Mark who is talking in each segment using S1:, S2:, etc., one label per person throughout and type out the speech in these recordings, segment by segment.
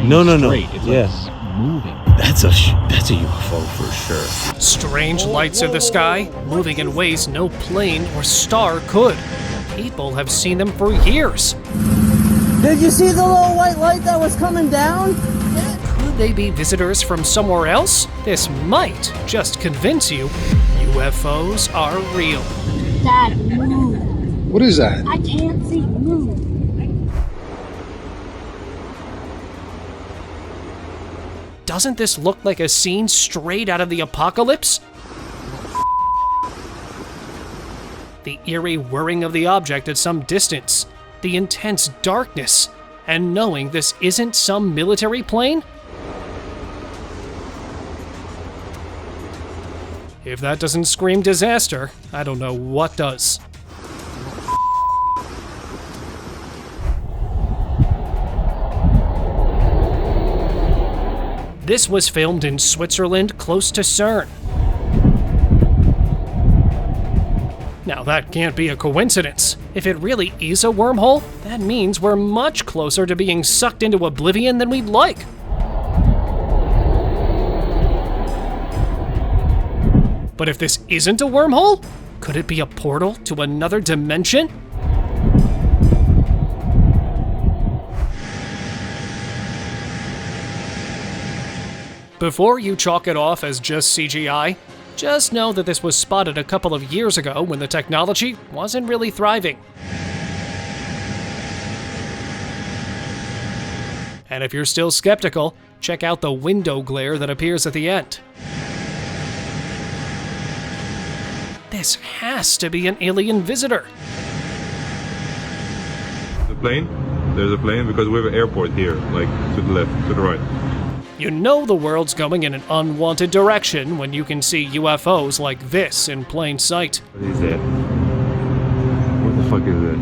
S1: lying
S2: No.
S1: straight. It's
S2: Yeah.
S1: like moving.
S2: That's a UFO for sure.
S3: Strange lights in the sky, moving in ways no plane or star could. People have seen them for years.
S4: Did you see the little white light that was coming down?
S3: Could they be visitors from somewhere else? This might just convince you UFOs are real.
S5: Dad, move.
S6: What is that?
S5: I can't see. Move.
S3: Doesn't this look like a scene straight out of the apocalypse? The eerie whirring of the object at some distance, the intense darkness, and knowing this isn't some military plane? If that doesn't scream disaster, I don't know what does. This was filmed in Switzerland, close to CERN. Now that can't be a coincidence. If it really is a wormhole, that means we're much closer to being sucked into oblivion than we'd like. But if this isn't a wormhole, could it be a portal to another dimension? Before you chalk it off as just CGI, just know that this was spotted a couple of years ago when the technology wasn't really thriving. And if you're still skeptical, check out the window glare that appears at the end. This has to be an alien visitor.
S7: The plane? There's a plane because we have an airport here, like to the left, to the right.
S3: You know the world's going in an unwanted direction when you can see UFOs like this in plain sight.
S7: What is that? What the fuck is that?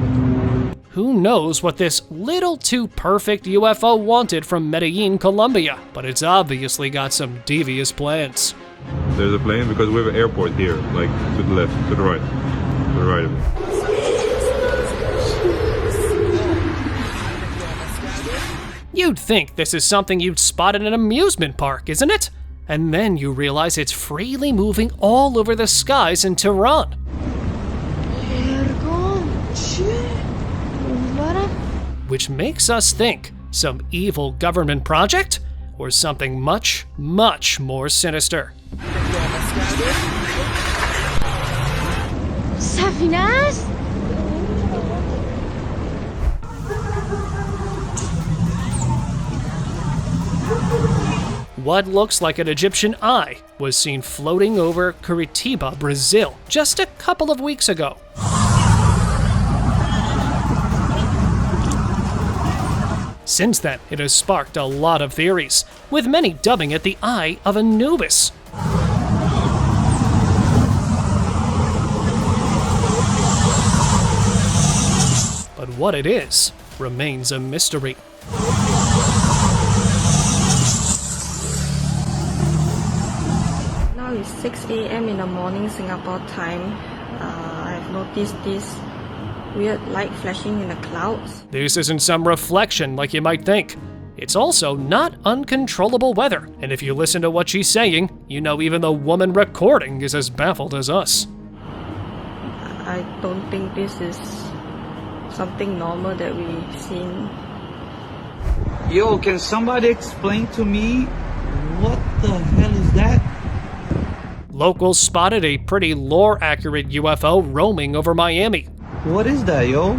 S3: Who knows what this little too perfect UFO wanted from Medellin, Colombia, but it's obviously got some devious plans.
S7: There's a plane because we have an airport here, like to the left, to the right. To the right of it.
S3: You'd think this is something you'd spot at an amusement park, isn't it? And then you realize it's freely moving all over the skies in Tehran. Which makes us think some evil government project or something much, much more sinister.
S5: Safinas?
S3: What looks like an Egyptian eye was seen floating over Curitiba, Brazil, just a couple of weeks ago. Since then, it has sparked a lot of theories, with many dubbing it the Eye of Anubis. But what it is remains a mystery.
S8: Now it's 6 a.m. in the morning Singapore time. I've noticed this weird light flashing in the clouds.
S3: This isn't some reflection like you might think. It's also not uncontrollable weather, and if you listen to what she's saying, you know even the woman recording is as baffled as us.
S8: I don't think this is something normal that we've seen.
S9: Yo, can somebody explain to me what the hell is that?
S3: Locals spotted a pretty lore-accurate UFO roaming over Miami.
S9: What is that, yo?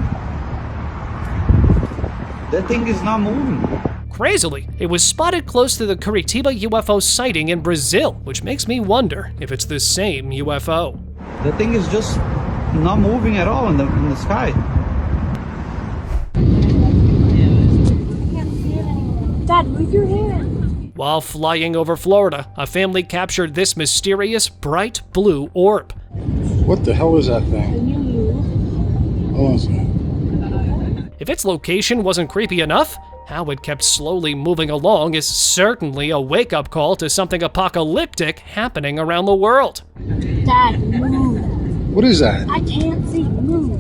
S9: That thing is not moving.
S3: Crazily, it was spotted close to the Curitiba UFO sighting in Brazil, which makes me wonder if it's the same UFO.
S9: The thing is just not moving at all in the sky.
S5: Dad, move your hand.
S3: While flying over Florida, a family captured this mysterious bright blue orb.
S6: What the hell is that thing?
S5: Can you move?
S6: Hold on a second.
S3: If its location wasn't creepy enough, how it kept slowly moving along is certainly a wake-up call to something apocalyptic happening around the world.
S5: Dad, move.
S6: What is that?
S5: I can't see. Move.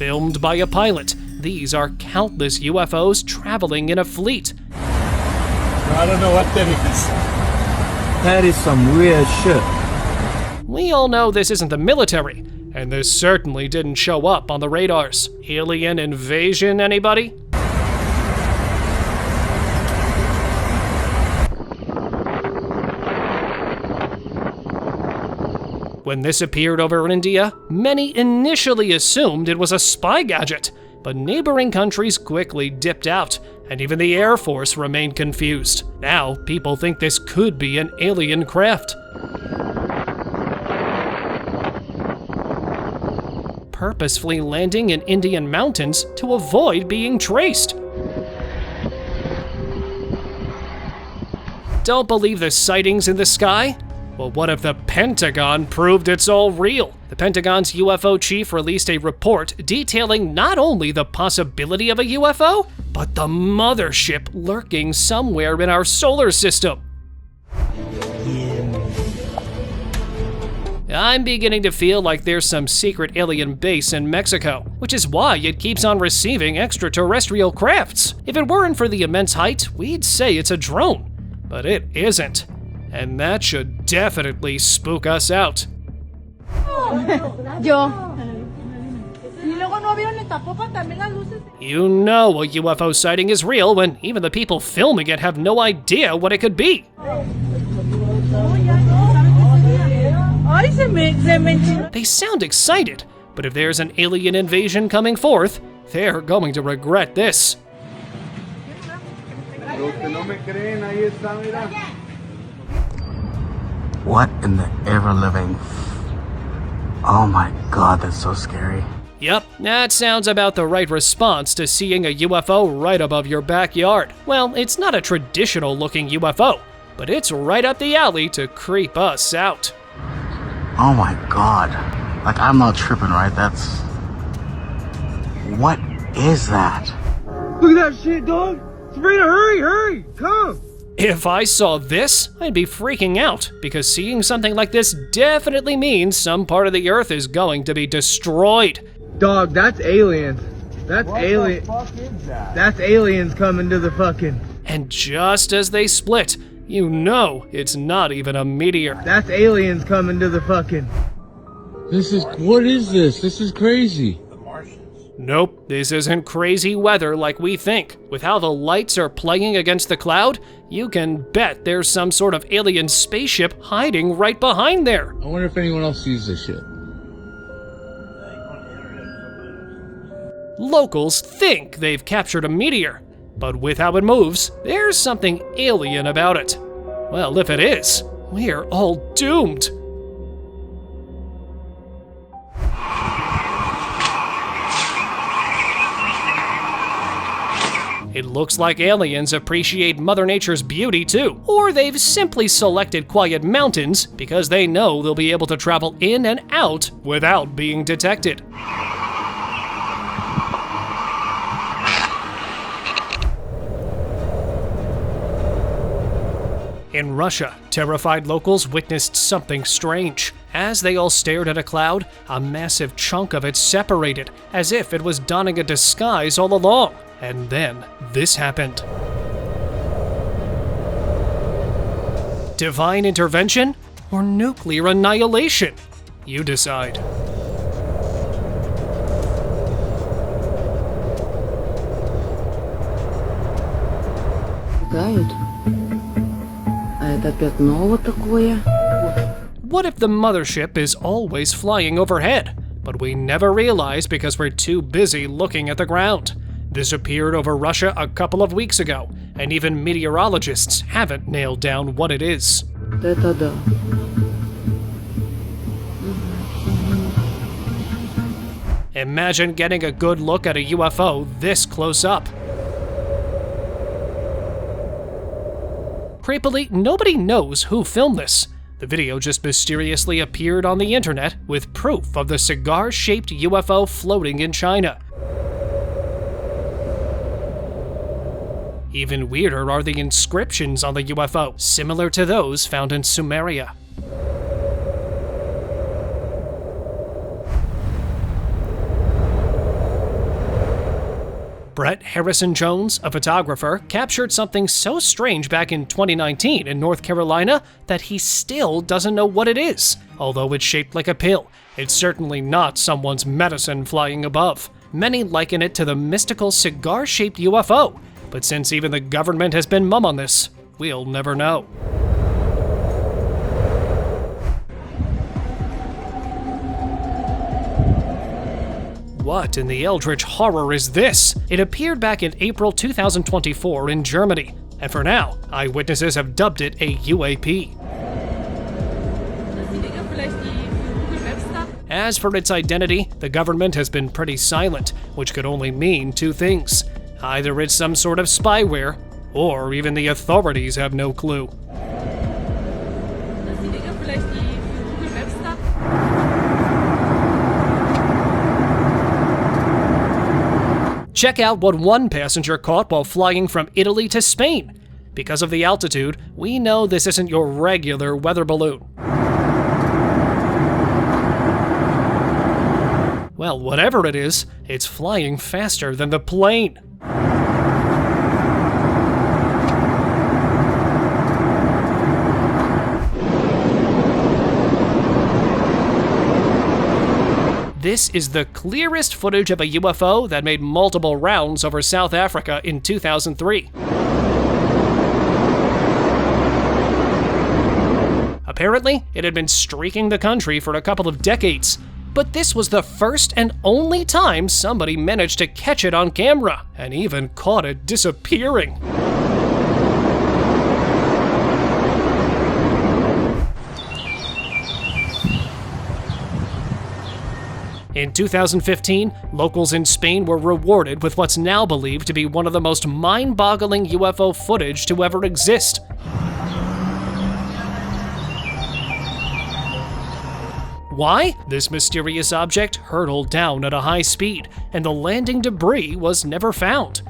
S3: filmed by a pilot. These are countless UFOs traveling in a fleet.
S2: I don't know what that is.
S9: That is some weird shit.
S3: We all know this isn't the military, and this certainly didn't show up on the radars. Alien invasion, anybody? When this appeared over in India, many initially assumed it was a spy gadget, but neighboring countries quickly dipped out, and even the Air Force remained confused. Now, people think this could be an alien craft. Purposefully landing in Indian mountains to avoid being traced. Don't believe the sightings in the sky? Well, what if the Pentagon proved it's all real? The Pentagon's UFO chief released a report detailing not only the possibility of a UFO, but the mothership lurking somewhere in our solar system. I'm beginning to feel like there's some secret alien base in Mexico, which is why it keeps on receiving extraterrestrial crafts. If it weren't for the immense height, we'd say it's a drone, but it isn't. And that should definitely spook us out. You know a UFO sighting is real when even the people filming it have no idea what it could be. They sound excited, but if there's an alien invasion coming forth, they're going to regret this.
S4: What in the ever-living... Oh my god, that's so scary.
S3: Yep, that sounds about the right response to seeing a UFO right above your backyard. Well, it's not a traditional-looking UFO, but it's right up the alley to creep us out.
S4: Oh my god. Like, I'm not tripping, right? That's... What is that?
S9: Look at that shit, dog. Sabrina, hurry, come.
S3: If I saw this, I'd be freaking out, because seeing something like this definitely means some part of the Earth is going to be destroyed.
S1: Dog, that's aliens. That's alien.
S6: What the fuck is that?
S1: That's aliens coming to the fucking...
S3: And just as they split, you know it's not even a meteor.
S1: That's aliens coming to the fucking...
S2: What is this? This is crazy.
S3: Nope, this isn't crazy weather like we think. With how the lights are playing against the cloud, you can bet there's some sort of alien spaceship hiding right behind there.
S2: I wonder if anyone else sees this shit.
S3: Locals think they've captured a meteor, but with how it moves, there's something alien about it. Well, if it is, we're all doomed. It looks like aliens appreciate Mother Nature's beauty too, or they've simply selected quiet mountains because they know they'll be able to travel in and out without being detected. In Russia, terrified locals witnessed something strange. As they all stared at a cloud, a massive chunk of it separated, as if it was donning a disguise all along. And then, this happened. Divine intervention or nuclear annihilation? You decide. What if the mothership is always flying overhead, but we never realize because we're too busy looking at the ground? This appeared over Russia a couple of weeks ago, and even meteorologists haven't nailed down what it is. Imagine getting a good look at a UFO this close up. Creepily, nobody knows who filmed this. The video just mysteriously appeared on the internet with proof of the cigar-shaped UFO floating in China. Even weirder are the inscriptions on the UFO, similar to those found in Sumeria. Brett Harrison Jones, a photographer, captured something so strange back in 2019 in North Carolina that he still doesn't know what it is. Although it's shaped like a pill, it's certainly not someone's medicine flying above. Many liken it to the mystical cigar-shaped UFO, but since even the government has been mum on this, we'll never know. What in the eldritch horror is this? It appeared back in April 2024 in Germany, and for now, eyewitnesses have dubbed it a UAP. As for its identity, the government has been pretty silent, which could only mean two things. Either it's some sort of spyware, or even the authorities have no clue. Check out what one passenger caught while flying from Italy to Spain. Because of the altitude, we know this isn't your regular weather balloon. Well, whatever it is, it's flying faster than the plane. This is the clearest footage of a UFO that made multiple rounds over South Africa in 2003. Apparently, it had been streaking the country for a couple of decades, but this was the first and only time somebody managed to catch it on camera, and even caught it disappearing. In 2015, locals in Spain were rewarded with what's now believed to be one of the most mind-boggling UFO footage to ever exist. Why? This mysterious object hurtled down at a high speed, and the landing debris was never found.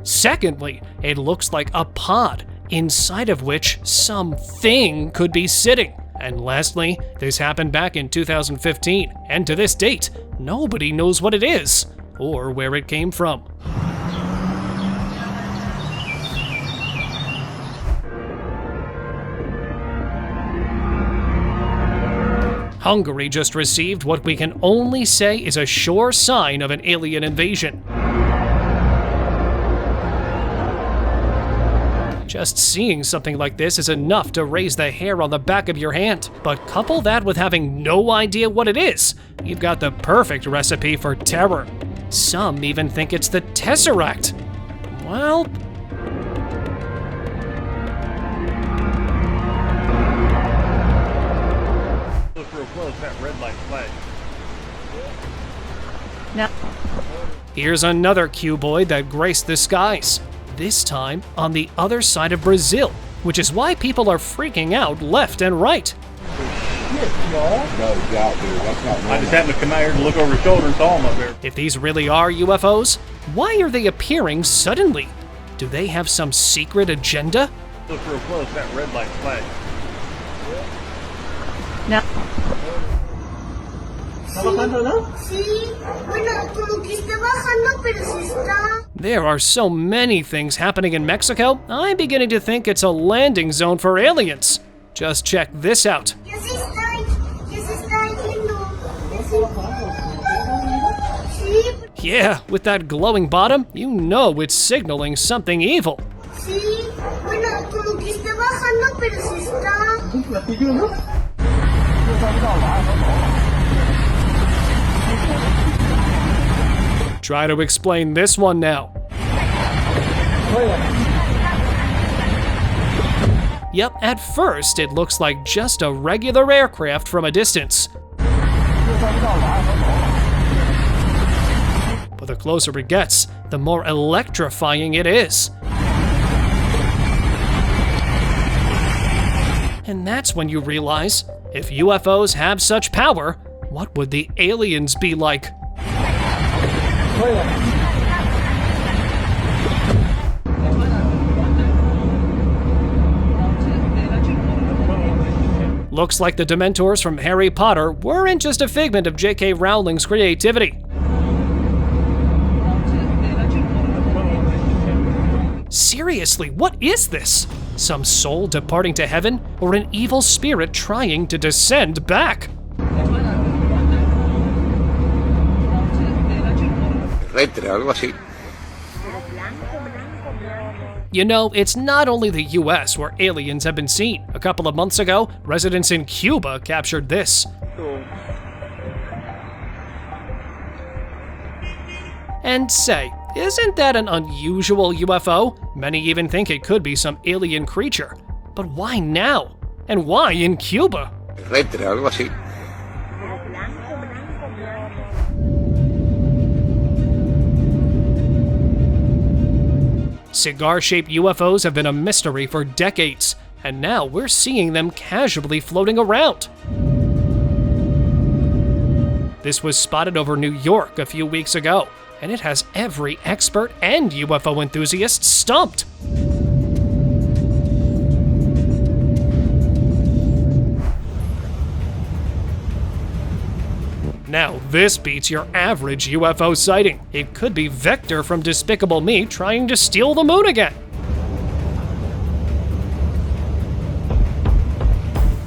S3: Secondly, it looks like a pod, inside of which something could be sitting. And lastly, this happened back in 2015, and to this date, nobody knows what it is, or where it came from. Hungary just received what we can only say is a sure sign of an alien invasion. Just seeing something like this is enough to raise the hair on the back of your hand, but couple that with having no idea what it is, you've got the perfect recipe for terror. Some even think it's the Tesseract. Well,
S10: look real close, that red light flag.
S8: No.
S3: Here's another cuboid that graced the skies. This time on the other side of Brazil, which is why people are freaking out left and right.
S10: No doubt, dude. That's not normal. I just happened to come out here to look over his shoulder and saw him up there.
S3: If these really are UFOs, why are they appearing suddenly? Do they have some secret agenda?
S10: Look real close, that red light flag.
S8: No.
S3: There are so many things happening in Mexico, I'm beginning to think it's a landing zone for aliens. Just check this out. Yeah, with that glowing bottom, you know it's signaling something evil. Try to explain this one now. Yep, at first it looks like just a regular aircraft from a distance. But the closer it gets, the more electrifying it is. And that's when you realize, if UFOs have such power, what would the aliens be like? Looks like the Dementors from Harry Potter weren't just a figment of J.K. Rowling's creativity. Seriously, what is this? Some soul departing to heaven, or an evil spirit trying to descend back? You know, it's not only the US where aliens have been seen. A couple of months ago, residents in Cuba captured this. And say, isn't that an unusual UFO? Many even think it could be some alien creature. But why now? And why in Cuba? Cigar-shaped UFOs have been a mystery for decades, and now we're seeing them casually floating around. This was spotted over New York a few weeks ago, and it has every expert and UFO enthusiast stumped. Now, this beats your average UFO sighting. It could be Vector from Despicable Me trying to steal the moon again.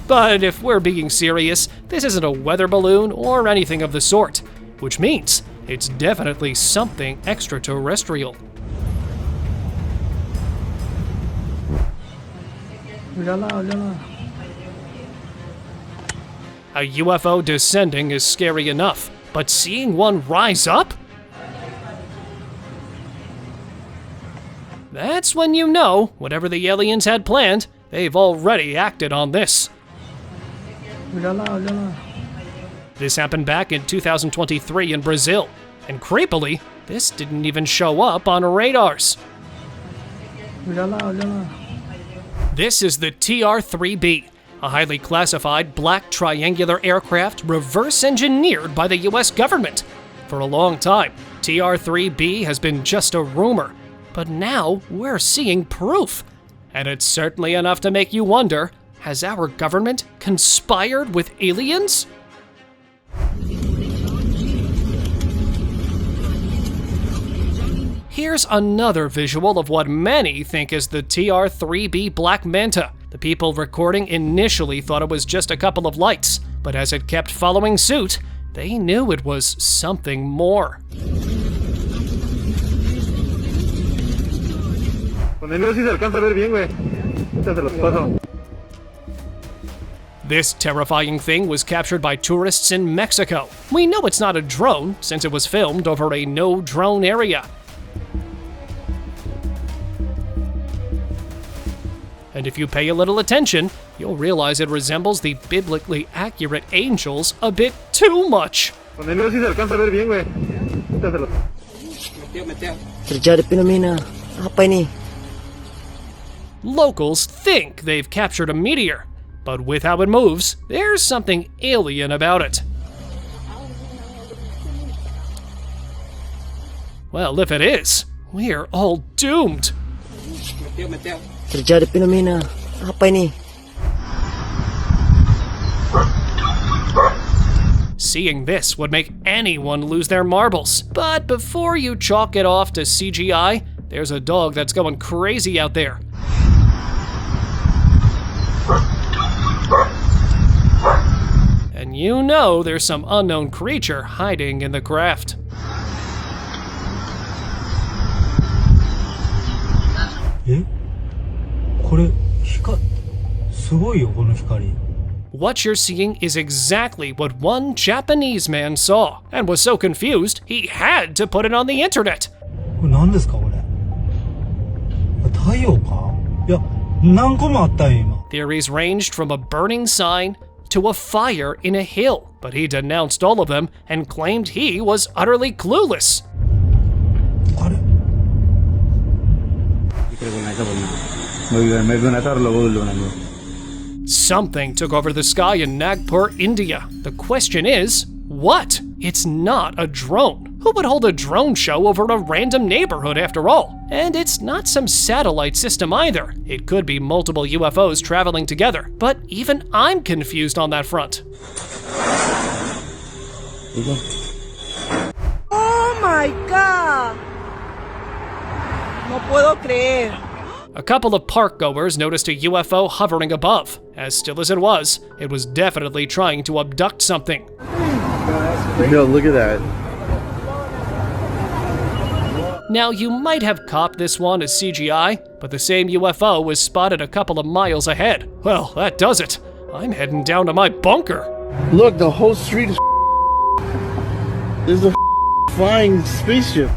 S3: But if we're being serious, this isn't a weather balloon or anything of the sort, which means it's definitely something extraterrestrial. A UFO descending is scary enough, but seeing one rise up? That's when you know, whatever the aliens had planned, they've already acted on this. This happened back in 2023 in Brazil, and creepily, this didn't even show up on radars. This is the TR-3B, a highly classified black triangular aircraft reverse-engineered by the US government. For a long time, TR-3B has been just a rumor, but now we're seeing proof. And it's certainly enough to make you wonder, has our government conspired with aliens? Here's another visual of what many think is the TR-3B Black Manta. The people recording initially thought it was just a couple of lights, but as it kept following suit, they knew it was something more. This terrifying thing was captured by tourists in Mexico. We know it's not a drone, since it was filmed over a no-drone area. And if you pay a little attention, you'll realize it resembles the biblically accurate angels a bit too much. Locals think they've captured a meteor, but with how it moves, there's something alien about it. Well, if it is, we're all doomed. Seeing this would make anyone lose their marbles. But before you chalk it off to CGI, there's a dog that's going crazy out there. And you know there's some unknown creature hiding in the craft. What you're seeing is exactly what one Japanese man saw, and was so confused he had to put it on the internet. Theories ranged from a burning sign to a fire in a hill, but he denounced all of them and claimed he was utterly clueless. Something took over the sky in Nagpur, India. The question is, what? It's not a drone. Who would hold a drone show over a random neighborhood after all? And it's not some satellite system either. It could be multiple UFOs traveling together, but even I'm confused on that front.
S8: Oh my god! No puedo creer.
S3: A couple of park goers noticed a UFO hovering above. As still as it was definitely trying to abduct something.
S2: Yo, look at that.
S3: Now, you might have copped this one as CGI, but the same UFO was spotted a couple of miles ahead. Well, that does it. I'm heading down to my bunker.
S2: Look, the whole street is there's a flying spaceship.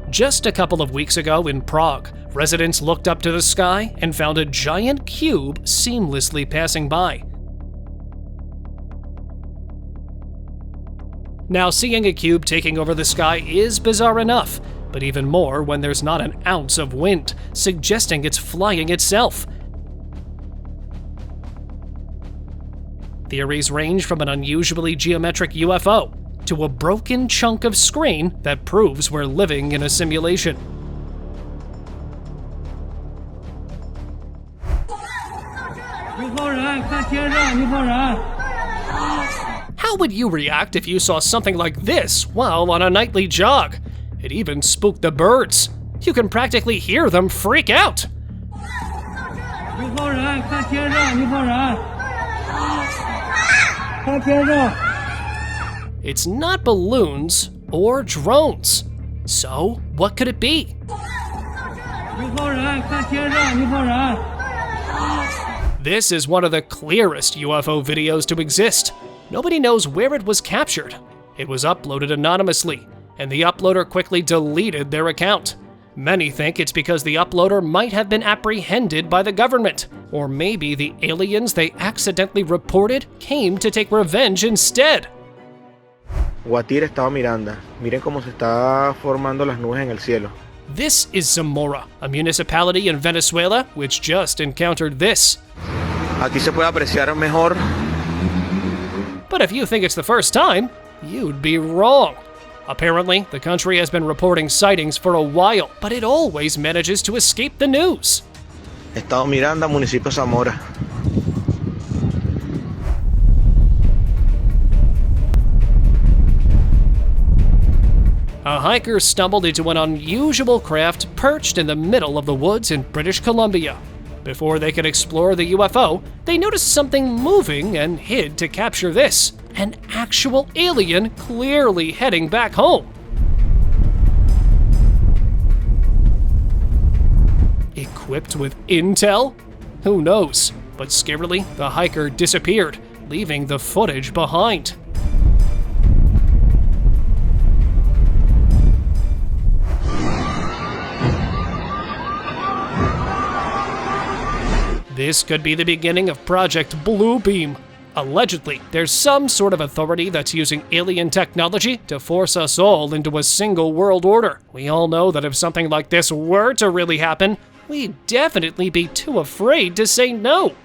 S3: Just a couple of weeks ago in Prague, residents looked up to the sky and found a giant cube seamlessly passing by. Now, seeing a cube taking over the sky is bizarre enough, but even more when there's not an ounce of wind, suggesting it's flying itself. Theories range from an unusually geometric UFO to a broken chunk of screen that proves we're living in a simulation. How would you react if you saw something like this while on a nightly jog? It even spooked the birds. You can practically hear them freak out. It's not balloons or drones. So, what could it be? This is one of the clearest UFO videos to exist. Nobody knows where it was captured. It was uploaded anonymously, and the uploader quickly deleted their account. Many think it's because the uploader might have been apprehended by the government, or maybe the aliens they accidentally reported came to take revenge instead.
S11: Guatire, Estado Miranda. Miren cómo se está formando las nubes en el cielo.
S3: This is Zamora, a municipality in Venezuela which just encountered this.
S11: Aquí se puede apreciar mejor.
S3: But if you think it's the first time, you'd be wrong. Apparently, the country has been reporting sightings for a while, but it always manages to escape the news.
S11: Estado Miranda, municipio Zamora.
S3: A hiker stumbled into an unusual craft perched in the middle of the woods in British Columbia. Before they could explore the UFO, they noticed something moving and hid to capture this. An actual alien clearly heading back home. Equipped with intel? Who knows? But scarily, the hiker disappeared, leaving the footage behind. This could be the beginning of Project Bluebeam. Allegedly, there's some sort of authority that's using alien technology to force us all into a single world order. We all know that if something like this were to really happen, we'd definitely be too afraid to say no.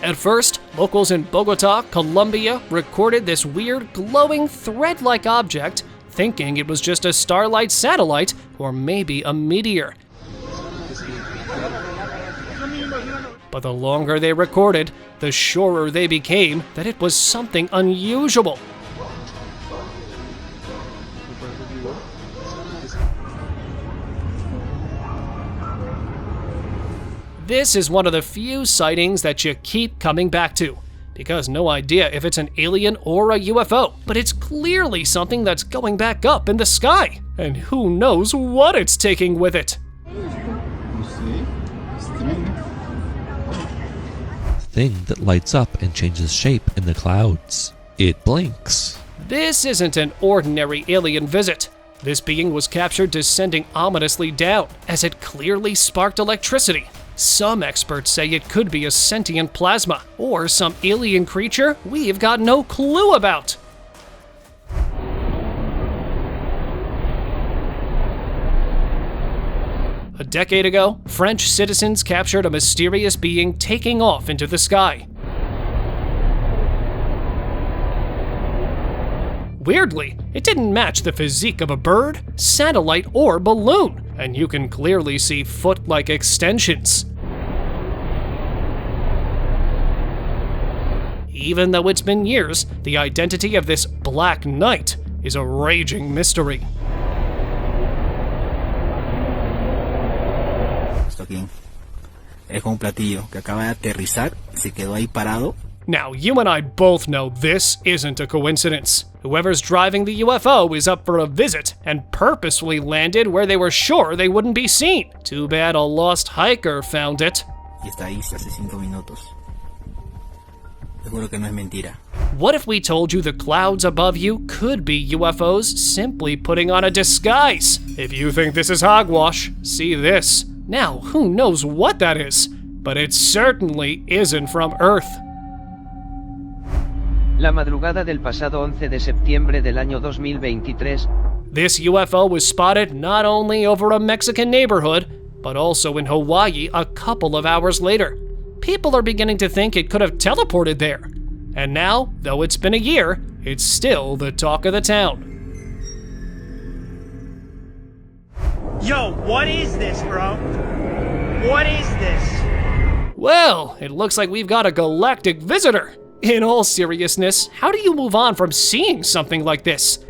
S3: At first, locals in Bogota, Colombia, recorded this weird glowing thread-like object, thinking it was just a starlight satellite or maybe a meteor. But the longer they recorded, the surer they became that it was something unusual. This is one of the few sightings that you keep coming back to, because no idea if it's an alien or a UFO, but it's clearly something that's going back up in the sky, and who knows what it's taking with it.
S12: Thing that lights up and changes shape in the clouds. It blinks.
S3: This isn't an ordinary alien visit. This being was captured descending ominously down, as it clearly sparked electricity. Some experts say it could be a sentient plasma, or some alien creature we've got no clue about. decade ago, French citizens captured a mysterious being taking off into the sky. Weirdly, it didn't match the physique of a bird, satellite, or balloon, and you can clearly see foot-like extensions. Even though it's been years, the identity of this Black Knight is a raging mystery.
S13: Esto aquí es como un platillo que acaba de aterrizar, se quedó ahí parado.
S3: Now, you and I both know this isn't a coincidence. Whoever's driving the UFO is up for a visit and purposefully landed where they were sure they wouldn't be seen. Too bad a lost hiker found it.
S13: Y está ahí hace 5 minutos. Seguro que no es mentira.
S3: What if we told you the clouds above you could be UFOs simply putting on a disguise? If you think this is hogwash, see this. Now, who knows what that is? But it certainly isn't from Earth.
S14: La madrugada del pasado 11 de septiembre del año 2023.
S3: This UFO was spotted not only over a Mexican neighborhood, but also in Hawaii a couple of hours later. People are beginning to think it could have teleported there. And now, though it's been a year, it's still the talk of the town.
S15: Yo, what is this, bro? What is this?
S3: Well, it looks like we've got a galactic visitor. In all seriousness, how do you move on from seeing something like this?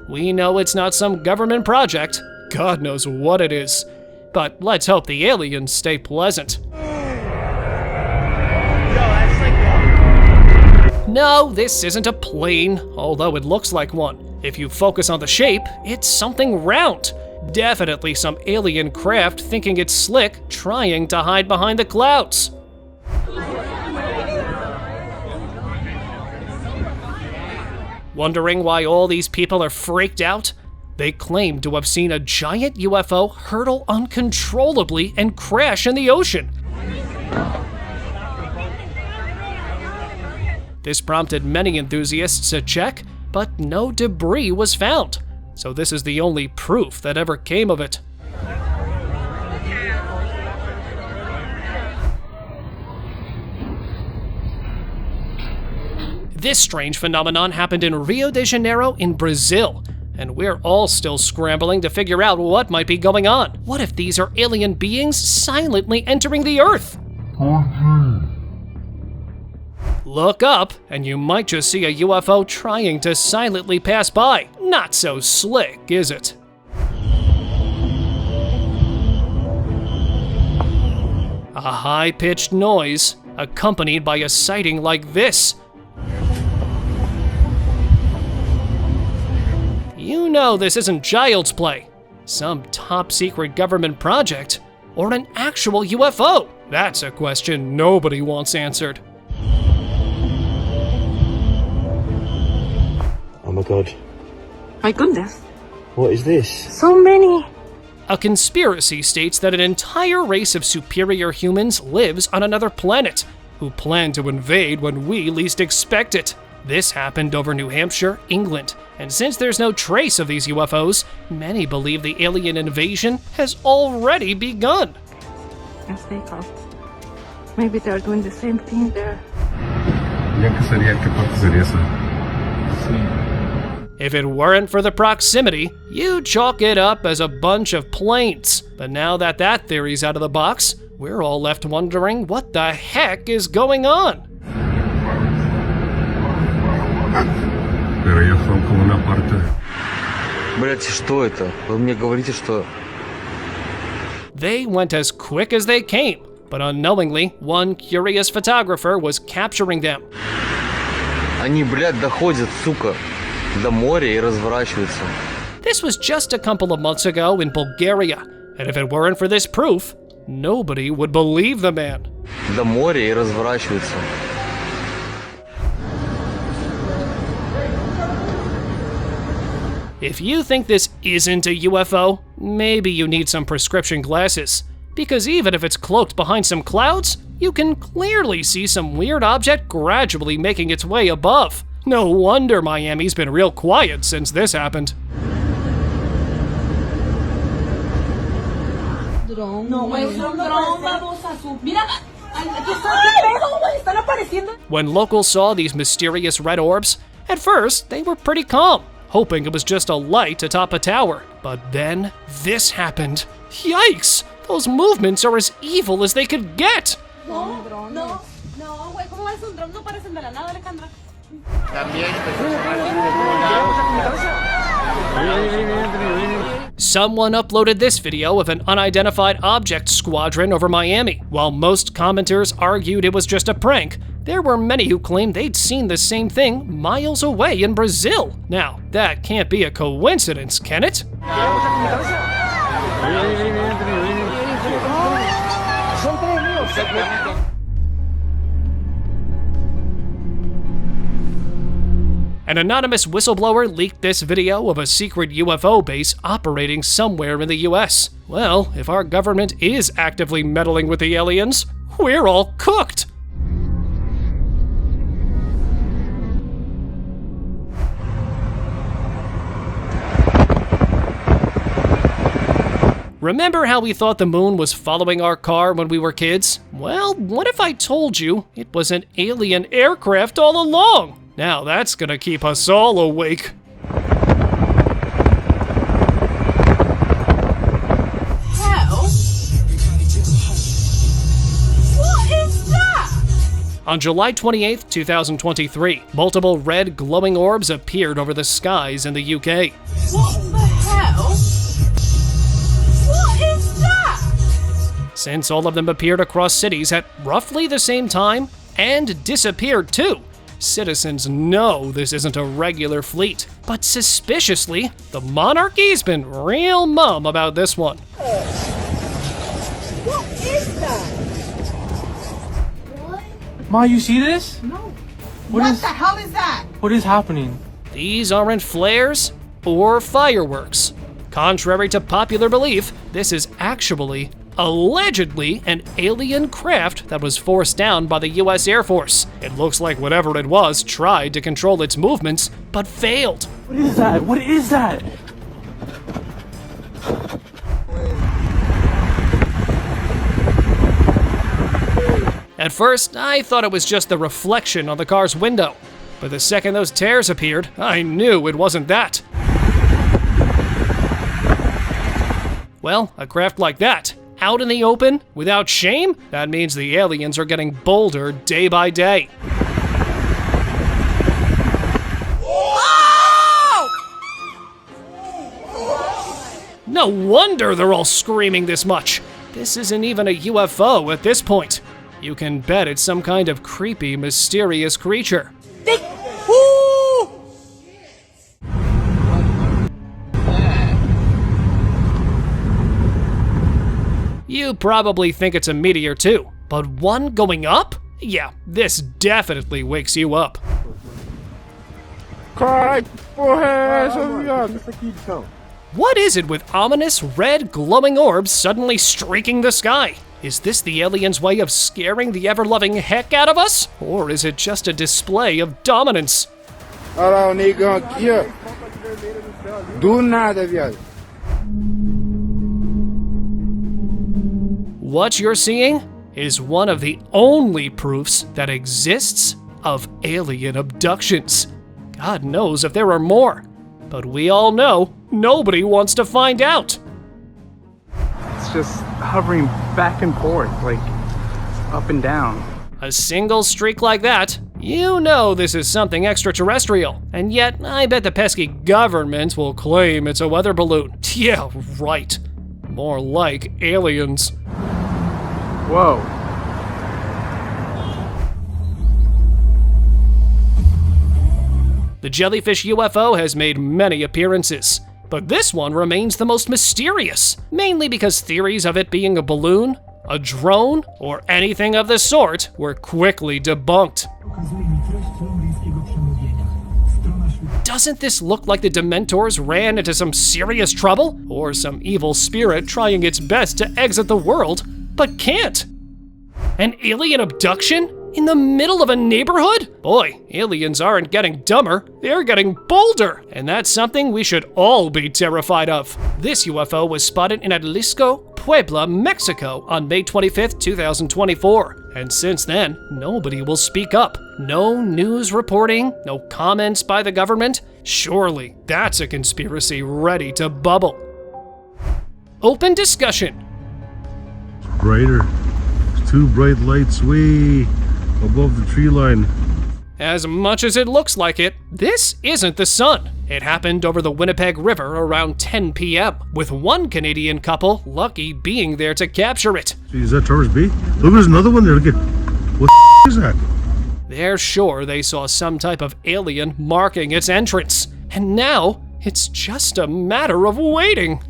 S3: We know it's not some government project. God knows what it is. But let's hope the aliens stay pleasant. No, this isn't a plane, although it looks like one. If you focus on the shape, it's something round. Definitely some alien craft thinking it's slick, trying to hide behind the clouds. Wondering why all these people are freaked out? They claim to have seen a giant UFO hurtle uncontrollably and crash in the ocean. This prompted many enthusiasts to check, but no debris was found. So this is the only proof that ever came of it. This strange phenomenon happened in Rio de Janeiro in Brazil, and we're all still scrambling to figure out what might be going on. What if these are alien beings silently entering the Earth? Look up, and you might just see a UFO trying to silently pass by. Not so slick, is it? A high-pitched noise, accompanied by a sighting like this. You know this isn't child's play. Some top-secret government project, or an actual UFO? That's a question nobody wants answered.
S16: Oh my god.
S8: My goodness.
S16: What is this?
S8: So many.
S3: A conspiracy states that an entire race of superior humans lives on another planet, who plan to invade when we least expect it. This happened over New Hampshire, England, and since there's no trace of these UFOs, many believe the alien invasion has already begun.
S8: Yes, they come. Maybe they're doing the same thing there.
S3: If it weren't for the proximity, you'd chalk it up as a bunch of planes. But now that that theory's out of the box, we're all left wondering what the heck is going on. They went as quick as they came, but unknowingly, one curious photographer was capturing them.
S17: Они, блядь, доходят, сука, до моря и разворачиваются.
S3: This was just a couple of months ago in Bulgaria, and if it weren't for this proof, nobody would believe the man.
S17: До моря и разворачиваются.
S3: If you think this isn't a UFO, maybe you need some prescription glasses. Because even if it's cloaked behind some clouds, you can clearly see some weird object gradually making its way above. No wonder Miami's been real quiet since this happened.
S5: No, güey, es un dron, babosa. Mira, ¿qué pedo, güey? Están apareciendo.
S3: When locals saw these mysterious red orbs, at first they were pretty calm, hoping it was just a light atop a tower. But then this happened. Yikes! Those movements are as evil as they could get!
S5: No, güey, ¿cómo es un dron? No parecen de la nada, Alejandra.
S3: Someone uploaded this video of an unidentified object squadron over Miami. While most commenters argued it was just a prank, there were many who claimed they'd seen the same thing miles away in Brazil. Now, that can't be a coincidence, can it? An anonymous whistleblower leaked this video of a secret UFO base operating somewhere in the US. Well, if our government is actively meddling with the aliens, we're all cooked! Remember how we thought the moon was following our car when we were kids? Well, what if I told you it was an alien aircraft all along? Now that's gonna keep us all awake.
S5: Hell? What is that?
S3: On July 28, 2023, multiple red glowing orbs appeared over the skies in the UK.
S5: What the hell? What is that?
S3: Since all of them appeared across cities at roughly the same time and disappeared too, citizens know this isn't a regular fleet. But suspiciously, the monarchy's been real mum about this one.
S5: What is that?
S18: Ma, you see this?
S5: No.
S18: What
S5: the hell is that?
S18: What is happening?
S3: These aren't flares or fireworks. Contrary to popular belief, this is actually, allegedly, an alien craft that was forced down by the US Air Force. It looks like whatever it was tried to control its movements, but failed.
S18: What is that? What is that?
S3: At first, I thought it was just the reflection on the car's window. But the second those tears appeared, I knew it wasn't that. Well, a craft like that, out in the open, without shame, that means the aliens are getting bolder day by day. No wonder they're all screaming this much. This isn't even a UFO at this point. You can bet it's some kind of creepy, mysterious creature. You probably think it's a meteor too, but one going up? Yeah, this definitely wakes you up. What is it with ominous red glowing orbs suddenly streaking the sky? Is this the aliens' way of scaring the ever-loving heck out of us? Or is it just a display of dominance? What you're seeing is one of the only proofs that exists of alien abductions. God knows if there are more, but we all know nobody wants to find out.
S19: It's just hovering back and forth, like up and down.
S3: A single streak like that, you know this is something extraterrestrial. And yet, I bet the pesky government will claim it's a weather balloon. Yeah, right. More like aliens.
S19: Whoa.
S3: The jellyfish UFO has made many appearances, but this one remains the most mysterious, mainly because theories of it being a balloon, a drone, or anything of the sort were quickly debunked. Doesn't this look like the Dementors ran into some serious trouble? Or some evil spirit trying its best to exit the world, but can't? An alien abduction? In the middle of a neighborhood? Boy, aliens aren't getting dumber, they're getting bolder. And that's something we should all be terrified of. This UFO was spotted in Jalisco, Puebla, Mexico on May 25th, 2024. And since then, nobody will speak up. No news reporting, no comments by the government. Surely that's a conspiracy ready to bubble. Open discussion.
S20: Brighter. There's two bright lights way above the tree line.
S3: As much as it looks like it, this isn't the sun. It happened over the Winnipeg River around 10 p.m., with one Canadian couple lucky being there to capture it.
S20: Is that Traverse Bay? Look, there's another one there. Look at, what the is that?
S3: They're sure they saw some type of alien marking its entrance. And now, it's just a matter of waiting.